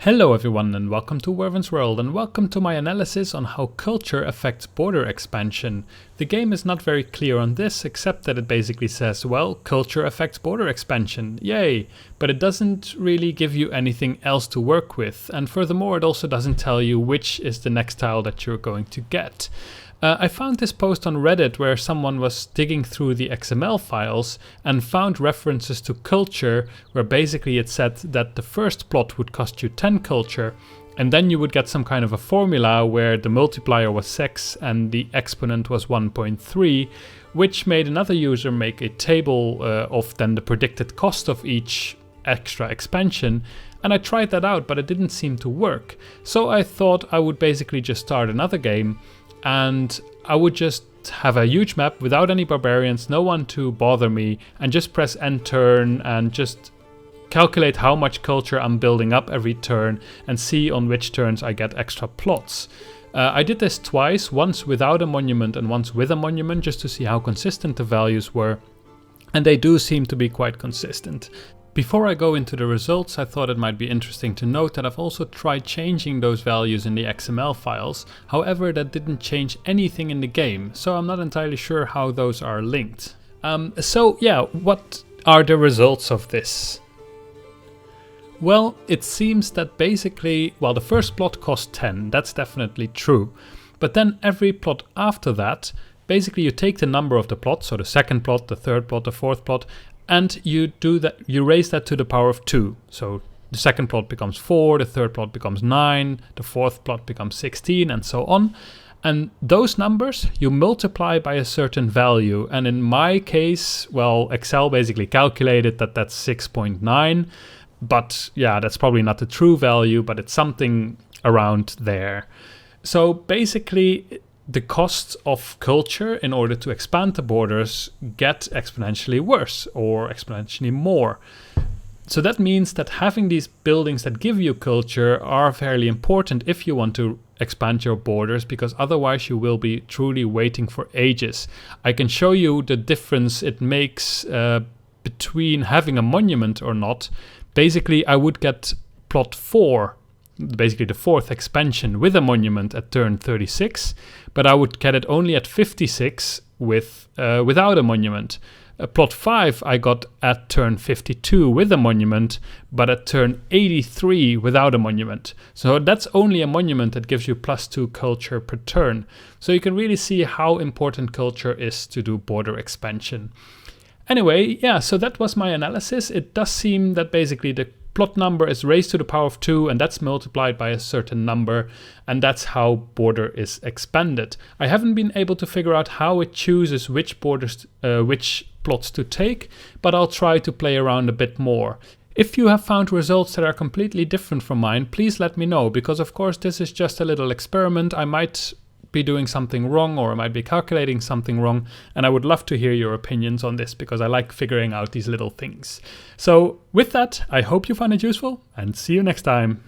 Hello everyone and welcome to Werven's World and welcome to my analysis on how culture affects border expansion. The game is not very clear on this except that it basically says, well, culture affects border expansion, yay! But it doesn't really give you anything else to work with, and furthermore it also doesn't tell you which is the next tile that you're going to get. I found this post on Reddit where someone was digging through the XML files and found references to culture where basically it said that the first plot would cost you 10 culture and then you would get some kind of a formula where the multiplier was 6 and the exponent was 1.3, which made another user make a table of then the predicted cost of each extra expansion. And I tried that out, but it didn't seem to work. So I thought I would basically just start another game and I would just have a huge map without any barbarians, no one to bother me, and just press end turn and just calculate how much culture I'm building up every turn and see on which turns I get extra plots. I did this twice, once without a monument and once with a monument, just to see how consistent the values were, and they do seem to be quite consistent. Before I go into the results, I thought it might be interesting to note that I've also tried changing those values in the XML files. However, that didn't change anything in the game, so I'm not entirely sure how those are linked. What are the results of this? Well, it seems that basically, the first plot cost 10, that's definitely true. But then every plot after that, basically you take the number of the plot, so the second plot, the third plot, the fourth plot, and you raise that to the power of 2. So the second plot becomes 4, the third plot becomes 9, the fourth plot becomes 16, and so on. And those numbers you multiply by a certain value. And in my case, Excel basically calculated that that's 6.9. But yeah, that's probably not the true value, but it's something around there. So basically, the costs of culture in order to expand the borders get exponentially worse or exponentially more. So that means that having these buildings that give you culture are fairly important if you want to expand your borders, because otherwise you will be truly waiting for ages. I can show you the difference it makes between having a monument or not. Basically, I would get plot 4, basically the fourth expansion, with a monument at turn 36, but I would get it only at 56 without a monument. Plot 5 I got at turn 52 with a monument, but at turn 83 without a monument. So that's only a monument that gives you +2 culture per turn. So you can really see how important culture is to do border expansion. Anyway, yeah, so that was my analysis. It does seem that basically the plot number is raised to the power of 2 and that's multiplied by a certain number, and that's how border is expanded. I haven't been able to figure out how it chooses which plots to take, but I'll try to play around a bit more. If you have found results that are completely different from mine, please let me know, because of course this is just a little experiment. I might be doing something wrong or I might be calculating something wrong, and I would love to hear your opinions on this because I like figuring out these little things. So with that, I hope you found it useful and see you next time.